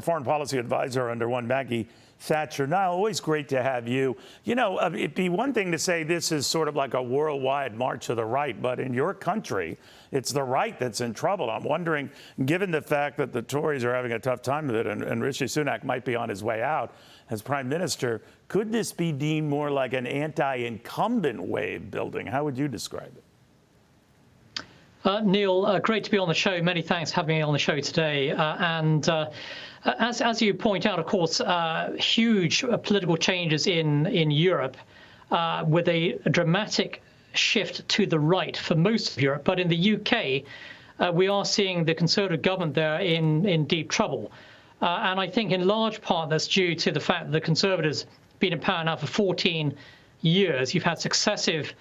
Foreign policy advisor under one Maggie Thatcher. Nile, always great to have you. You know, it'd be one thing to say this is sort of like a worldwide march to the right, but in your country, it's the right that's in trouble. I'm wondering, given the fact that the Tories are having a tough time with it and Rishi Sunak might be on his way out as prime minister, could this be deemed more like an anti-incumbent wave building? How would you describe it? Neil, great to be on the show. Many thanks for having me on the show today. As you point out, of course, huge political changes in Europe with a dramatic shift to the right for most of Europe. But in the UK, we are seeing the Conservative government there in deep trouble. And I think in large part that's due to the fact that the Conservatives have been in power now for 14 years. You've had successive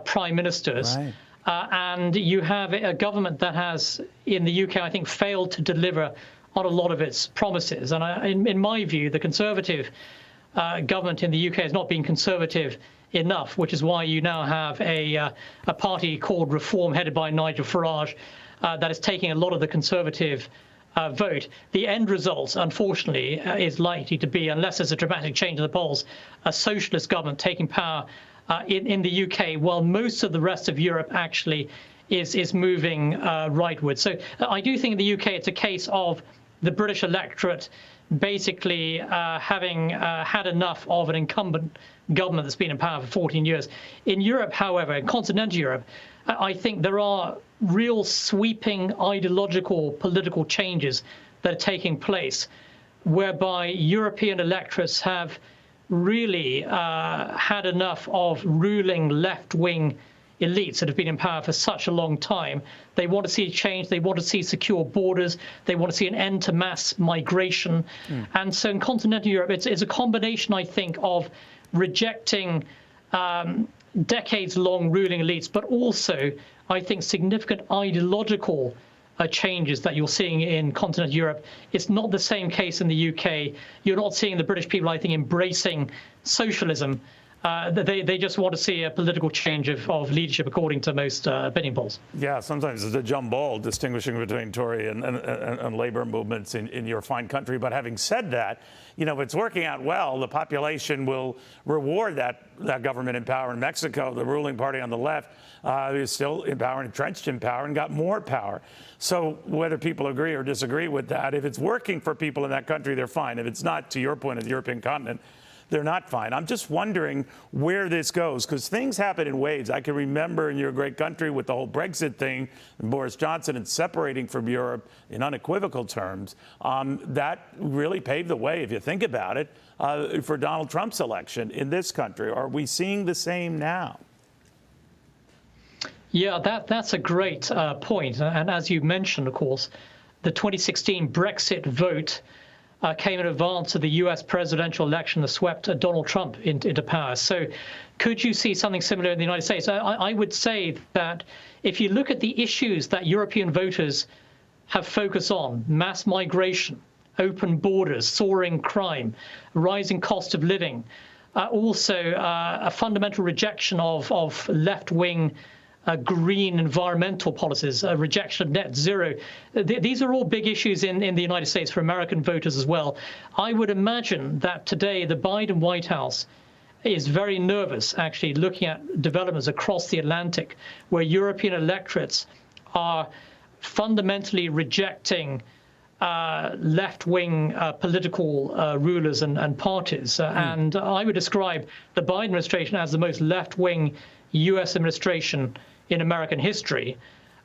prime ministers. Right. And you have a government that has, in the UK, I think, failed to deliver on a lot of its promises. And in my view, the Conservative government in the UK has not been conservative enough, which is why you now have a party called Reform, headed by Nigel Farage, that is taking a lot of the Conservative vote. The end result, unfortunately, is likely to be, unless there's a dramatic change in the polls, a socialist government taking power in the UK, while most of the rest of Europe actually is moving rightward. So I do think in the UK it's a case of the British electorate basically having had enough of an incumbent government that's been in power for 14 years. In Europe, however, in continental Europe, I think there are real sweeping ideological political changes that are taking place, whereby European electorates have really had enough of ruling left-wing elites that have been in power for such a long time. They want to see change. They want to see secure borders. They want to see an end to mass migration. And so in continental Europe, it's a combination, I think, of rejecting decades-long ruling elites, but also, I think, significant ideological changes that you're seeing in continental Europe. It's not the same case in the UK. You're not seeing the British people, I think, embracing socialism. They just want to see a political change of leadership, according to most opinion polls. Yeah, sometimes it's a jumble distinguishing between Tory and Labour movements in your fine country. But having said that, you know, if it's working out well, the population will reward that government in power. In Mexico, the ruling party on the left is still in power, entrenched in power, and got more power. So whether people agree or disagree with that, if it's working for people in that country, they're fine. If it's not, to your point, of the European continent, they're not fine. I'm just wondering where this goes, because things happen in waves. I can remember in your great country with the whole Brexit thing, and Boris Johnson and separating from Europe in unequivocal terms. That really paved the way, if you think about it, for Donald Trump's election in this country. Are we seeing the same now? Yeah, that's a great point. And as you mentioned, of course, the 2016 Brexit vote came in advance of the US presidential election that swept Donald Trump into power. So could you see something similar in the United States? I would say that if you look at the issues that European voters have focused on, mass migration, open borders, soaring crime, rising cost of living, also a fundamental rejection of left-wing green environmental policies, a rejection of net zero. These are all big issues in the United States for American voters as well. I would imagine that today the Biden White House is very nervous, actually, looking at developments across the Atlantic, where European electorates are fundamentally rejecting left-wing political rulers and parties. And I would describe the Biden administration as the most left-wing U.S. administration in American history.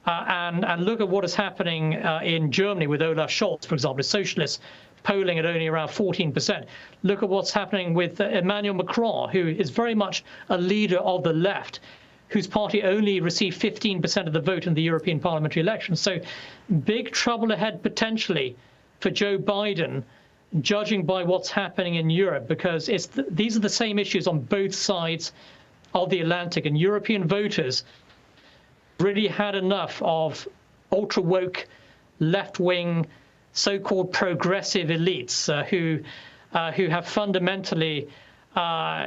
And look at what is happening in Germany with Olaf Scholz, for example, a socialist polling at only around 14%. Look at what's happening with Emmanuel Macron, who is very much a leader of the left, whose party only received 15% of the vote in the European parliamentary elections. So big trouble ahead potentially for Joe Biden, judging by what's happening in Europe, because these are the same issues on both sides of the Atlantic, and European voters really had enough of ultra-woke, left-wing, so-called progressive elites who have fundamentally,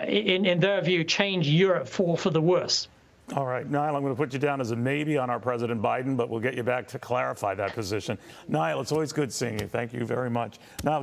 in their view, changed Europe for the worse. All right, Nile, I'm going to put you down as a maybe on our President Biden, but we'll get you back to clarify that position. Nile, it's always good seeing you. Thank you very much. Nile.